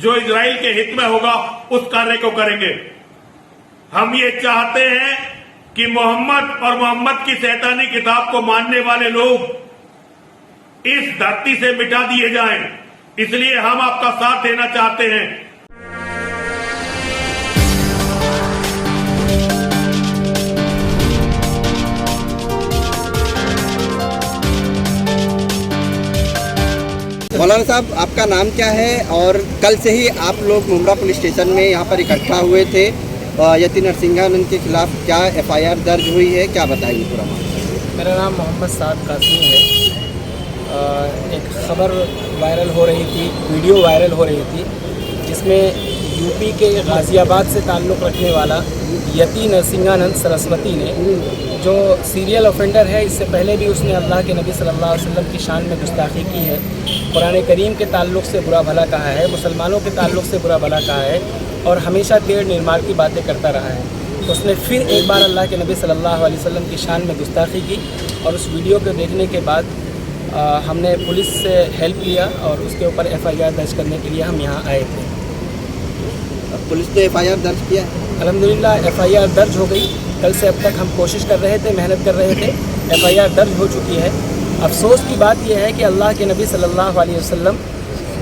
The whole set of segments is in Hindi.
जो इजराइल के हित में होगा उस कार्य को करेंगे। हम ये चाहते हैं कि मोहम्मद और मोहम्मद की शैतानी किताब को मानने वाले लोग इस धरती से मिटा दिए जाएं। इसलिए हम आपका साथ देना चाहते हैं। मौलाना साहब, आपका नाम क्या है और कल से ही आप लोग मुमरा पुलिस स्टेशन में यहाँ पर इकट्ठा हुए थे, यति नरसिंहानंद के खिलाफ क्या एफआईआर दर्ज हुई है, क्या बताएंगे पूरा मामला? मेरा नाम मोहम्मद साद कासमी है। एक खबर वायरल हो रही थी, वीडियो वायरल हो रही थी, जिसमें यूपी के गाज़ियाबाद से ताल्लुक़ रखने वाला यति नरसिंहानंद सरस्वती ने, जो सीरियल ऑफेंडर है, इससे पहले भी उसने अल्लाह के नबी सल्लल्लाहु अलैहि वसल्लम की शान में गुस्ताखी की है, कुरान करीम के ताल्लुक़ से बुरा भला कहा है, मुसलमानों के ताल्लुक़ से बुरा भला कहा है और हमेशा टेढ़ निर्माण की बातें करता रहा है। उसने फिर एक बार अल्लाह के नबी सल्लल्लाहु अलैहि वसल्लम की शान में गुस्ताखी की और उस वीडियो को देखने के बाद हमने पुलिस से हेल्प लिया और उसके ऊपर एफआईआर दर्ज करने के लिए हम यहाँ आए थे। पुलिस ने एफआईआर दर्ज किया है? अल्हम्दुलिल्लाह एफआईआर दर्ज हो गई। कल से अब तक हम कोशिश कर रहे थे, मेहनत कर रहे थे, एफआईआर दर्ज हो चुकी है। अफसोस की बात यह है कि अल्लाह के नबी सल्लल्लाहु अलैहि वसल्लम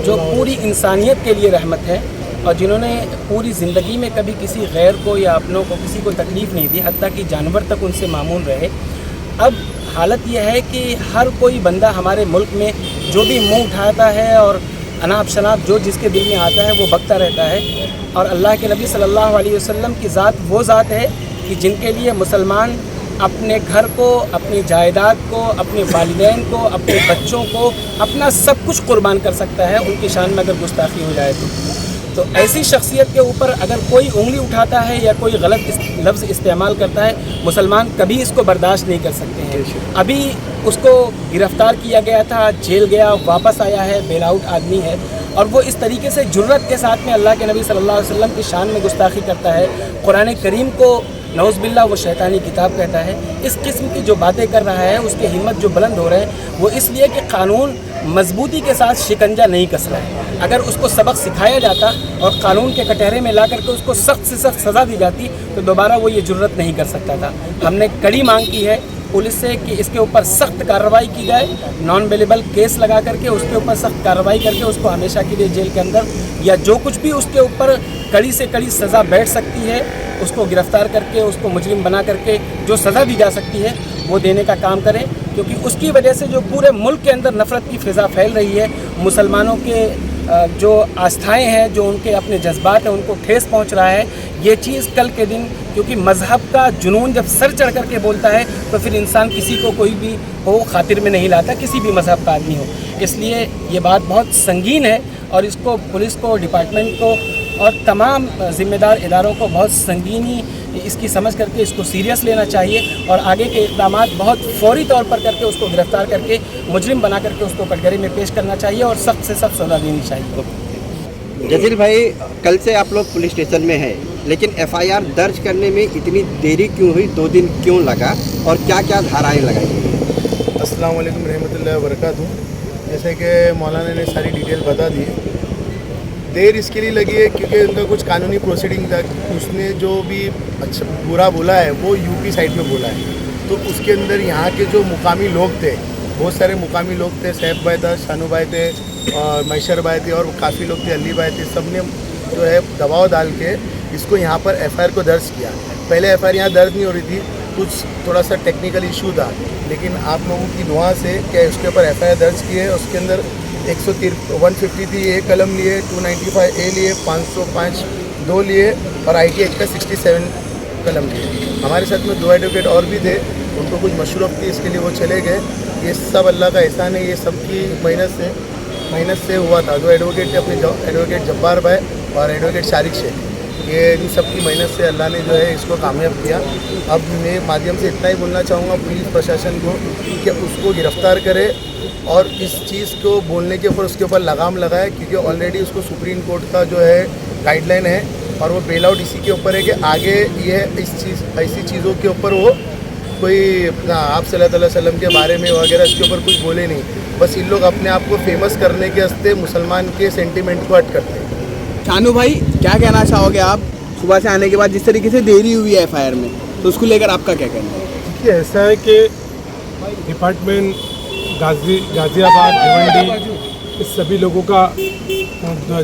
जो पूरी इंसानियत के लिए रहमत है और जिन्होंने पूरी ज़िंदगी में कभी किसी गैर को या अपनों को किसी को तकलीफ़ नहीं दी, हत्ता कि जानवर तक उनसे मामून रहे, अब हालत यह है कि हर कोई बंदा हमारे मुल्क में जो भी मुंह उठाता है और अनाप शनाप जो जिसके दिल में आता है वो बकता रहता है। और अल्लाह के नबी सल्लल्लाहु अलैहि वसल्लम की ज़ात वो ज़ात है कि जिनके लिए मुसलमान अपने घर को, अपनी जायदाद को, अपने वालिदैन को, अपने बच्चों को, अपना सब कुछ कुर्बान कर सकता है उनकी शान में अगर गुस्ताखी हो जाए तो ऐसी शख्सियत के ऊपर अगर कोई उंगली उठाता है या कोई गलत लफ्ज़ इस्तेमाल करता है, मुसलमान कभी इसको बर्दाश्त नहीं कर सकते हैं। अभी उसको गिरफ़्तार किया गया था, जेल गया, वापस आया है, बेल आउट आदमी है और वो इस तरीके से जुर्रत के साथ में अल्लाह के नबी सल्लल्लाहु अलैहि वसल्लम की शान में गुस्ताखी करता है। कुरान करीम को नौज़ बिल्लाह वो शैतानी किताब कहता है। इस किस्म की जो बातें कर रहा है, उसकी हिम्मत जो बुलंद हो रहे हैं वो इसलिए कि कानून मजबूती के साथ शिकंजा नहीं कस रहा है। अगर उसको सबक सिखाया जाता और कानून के कटहरे में ला करके उसको सख्त से सख्त सज़ा दी जाती तो दोबारा वो ये जुर्रत नहीं कर सकता था। हमने कड़ी मांग की है पुलिस से कि इसके ऊपर सख्त कार्रवाई की जाए, नॉन बेलेबल केस लगा करके उसके ऊपर सख्त कार्रवाई करके उसको हमेशा के लिए जेल के अंदर या जो कुछ भी उसके ऊपर कड़ी से कड़ी सज़ा बैठ सकती है उसको गिरफ़्तार करके उसको मुजरिम बना करके जो सज़ा दी जा सकती है वो देने का काम करें, क्योंकि उसकी वजह से जो पूरे मुल्क के अंदर नफ़रत की फ़िज़ा फैल रही है, मुसलमानों के जो आस्थाएं हैं, जो उनके अपने जज्बात हैं, उनको ठेस पहुंच रहा है। ये चीज़ कल के दिन, क्योंकि मज़हब का जुनून जब सर चढ़ करके बोलता है तो फिर इंसान किसी को कोई भी हो खातिर में नहीं लाता, किसी भी मज़हब का आदमी हो। इसलिए ये बात बहुत संगीन है और इसको पुलिस को, डिपार्टमेंट को और तमाम ज़िम्मेदार इदारों को बहुत संगीनी इसकी समझ करके इसको सीरियस लेना चाहिए और आगे के इक़दाम बहुत फौरी तौर पर करके उसको गिरफ़्तार करके मुजरिम बना करके उसको कटघरे में पेश करना चाहिए और सख्त से सख्त सज़ा देनी चाहिए। जजील भाई, कल से आप लोग पुलिस स्टेशन में हैं, लेकिन एफआईआर दर्ज करने में इतनी देरी क्यों हुई, 2 दिन क्यों लगा और क्या क्या धाराएँ लगाई गई? अस्सलाम वालेकुम रहमतुल्लाहि व बरकातुहू। जैसे कि मौलाना ने सारी डिटेल बता दी। देर इसके लिए लगी है क्योंकि उनका कुछ कानूनी प्रोसीडिंग था। उसने जो भी अच्छा बुरा बोला है वो यूपी साइड में बोला है, तो उसके अंदर यहाँ के जो मुकामी लोग थे, बहुत सारे मुकामी लोग थे, सैफ भाई था, शानू भाई थे और मैशर भाई थे और काफ़ी लोग थे, अली भाई थे, सब ने जो है दबाव डाल के इसको यहाँ पर एफआईआर को दर्ज किया। पहले एफआईआर यहाँ दर्ज नहीं हो रही थी, कुछ थोड़ा सा टेक्निकल इशू था, लेकिन आप लोगों की दुआ से क्या उसके ऊपर एफआईआर दर्ज की है। उसके अंदर 150 थी, ए कलम लिए, 295 ए लिए, 505 2 लिए और IT एक्ट का 67 कलम लिए। हमारे साथ में 2 एडवोकेट और भी थे, उनको कुछ मशरूफ थी, इसके लिए वो चले गए। ये सब अल्लाह का एहसान है, ये सबकी मेहनत से हुआ था। 2 एडवोकेट थे, अपने एडवोकेट जब्बार भाई और एडवोकेट शारिक शेख, ये इन सब की मेहनत से अल्लाह ने जो है इसको कामयाब किया। अब मैं माध्यम से इतना ही बोलना चाहूँगा पुलिस प्रशासन को कि उसको गिरफ़्तार करे और इस चीज़ को बोलने के ऊपर उसके ऊपर लगाम लगाए, क्योंकि ऑलरेडी उसको सुप्रीम कोर्ट का जो है गाइडलाइन है और वो बेल आउट इसी के ऊपर है कि आगे ये ऐसी चीज़ों के ऊपर वो कोई आप सल्लल्लाहु अलैहि वसल्लम के बारे में वगैरह इसके ऊपर कुछ बोले नहीं। बस इन लोग अपने आप को फेमस करने के वास्ते मुसलमान के सेंटिमेंट को हट करते हैं। शानू भाई, क्या कहना चाहोगे आप सुबह से आने के बाद जिस तरीके से देरी हुई है एफआईआर में, तो उसको लेकर आपका क्या कहना है? देखिए, ऐसा है कि डिपार्टमेंट गाज़ियाबाद, भिवंडी, इस सभी लोगों का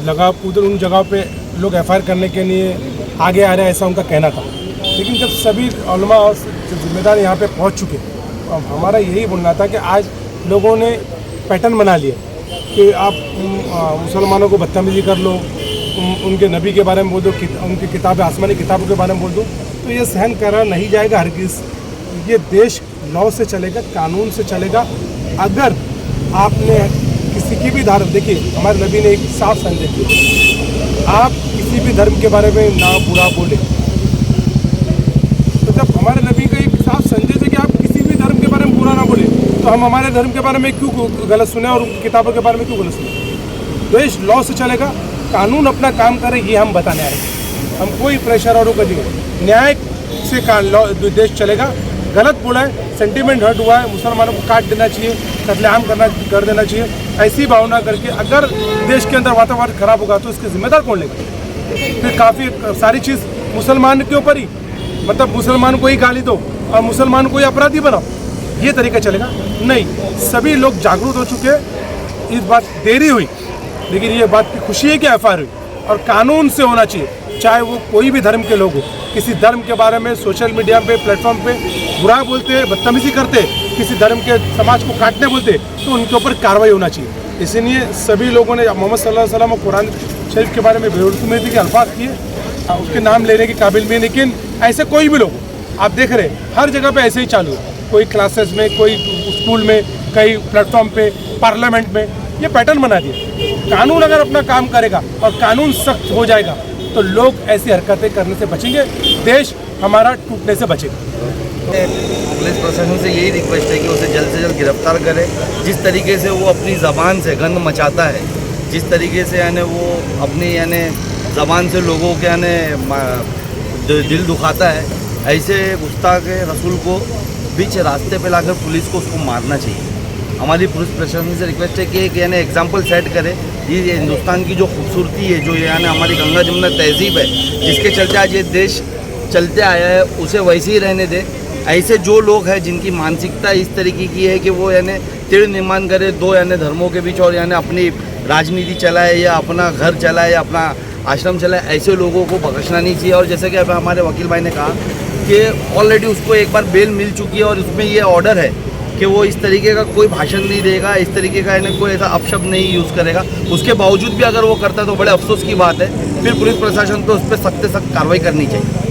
लगा उधर उन जगह पे लोग एफआईआर करने के लिए आगे आ रहे हैं, ऐसा उनका कहना था। लेकिन जब सभी उलमा और जिम्मेदार यहाँ पे पहुँच चुके, अब हमारा यही बोलना था कि आज लोगों ने पैटर्न बना लिया कि आप मुसलमानों को बदतमीजी कर लो, उनके नबी के बारे में बोल दो, उनकी किताबें, आसमानी किताबों के बारे में बोल दो, तो ये सहन करा नहीं जाएगा हरगिज़। ये देश लॉ से चलेगा, कानून से चलेगा। अगर आपने किसी की भी धर्म, देखिए हमारे नबी ने एक साफ संदेश दिया, आप किसी भी धर्म के बारे में ना बुरा बोले। तो जब हमारे नबी का एक साफ संदेश है कि आप किसी भी धर्म के बारे में बुरा ना बोले, तो हम हमारे धर्म के बारे में क्यों गलत सुने और उनकी किताबों के बारे में क्यों गलत सुने? देश लॉ से चलेगा, कानून अपना काम करे, ये हम बताने आए। हम कोई प्रेशर और न्याय से देश चलेगा। गलत बोला है, सेंटीमेंट हर्ट हुआ है, मुसलमानों को काट देना चाहिए, कत्लेआम कर देना चाहिए, ऐसी भावना करके अगर देश के अंदर वातावरण खराब होगा तो इसके जिम्मेदार कौन लेगा? फिर काफ़ी सारी चीज़ मुसलमान के ऊपर ही, मतलब मुसलमान को ही गाली दो और मुसलमान को ही अपराधी बनाओ, ये तरीका चलेगा नहीं। सभी लोग जागरूक हो चुके हैं। इस बात देरी हुई, लेकिन ये बात की खुशी है कि एफआईआर हुई और कानून से होना चाहिए। चाहे वो कोई भी धर्म के लोग हो, किसी धर्म के बारे में सोशल मीडिया पे, प्लेटफॉर्म पे बुरा बोलते, बदतमीजी करते, किसी धर्म के समाज को काटने बोलते, तो उनके ऊपर कार्रवाई होना चाहिए। इसीलिए सभी लोगों ने मोहम्मद सल्लल्लाहु अलैहि वसल्लम और कुरान शरीफ के बारे में बेरुखी के अल्फाज किए, उसके नाम लेने के काबिल भी। लेकिन ऐसे कोई भी लोग, आप देख रहे हैं हर जगह पे ऐसे ही चालू है, कोई क्लासेस में, कोई स्कूल में, कई प्लेटफॉर्म पे, पार्लियामेंट में, ये पैटर्न बना दिया। कानून अगर अपना काम करेगा और कानून सख्त हो जाएगा तो लोग ऐसी हरकतें करने से बचेंगे, देश हमारा टूटने से बचेगा। पुलिस प्रशासन से यही रिक्वेस्ट है कि उसे जल्द से जल्द गिरफ्तार करे। जिस तरीके से वो अपनी ज़बान से गंद मचाता है, जिस तरीके से यानी वो अपनी यानी ज़बान से लोगों के यानी दिल दुखाता है, ऐसे गुस्ताख रसूल को बीच रास्ते पे लाकर पुलिस को उसको मारना चाहिए। हमारी पुलिस प्रशासन से रिक्वेस्ट है कि एक यानी एग्जाम्पल सेट करे। ये हिंदुस्तान की जो खूबसूरती है, जो यानी हमारी गंगा जमुना तहजीब है, जिसके चलते आज ये देश चलते आया है, उसे वैसे ही रहने दे। ऐसे जो लोग हैं जिनकी मानसिकता इस तरीके की है कि वो यानी तिर निर्माण करे दो यानी धर्मों के बीच और यानी अपनी राजनीति चलाए या अपना घर चलाए या अपना आश्रम चलाए, ऐसे लोगों को बख्शना नहीं चाहिए। और जैसे कि अब हमारे वकील भाई ने कहा कि ऑलरेडी उसको एक बार बेल मिल चुकी है और उसमें ये ऑर्डर है कि वो इस तरीके का कोई भाषण नहीं देगा, इस तरीके का यानी कोई ऐसा अपशब्द नहीं यूज़ करेगा। उसके बावजूद भी अगर वो करता है तो बड़े अफसोस की बात है। फिर पुलिस प्रशासन को उस पर सख्त से सख्त कार्रवाई करनी चाहिए।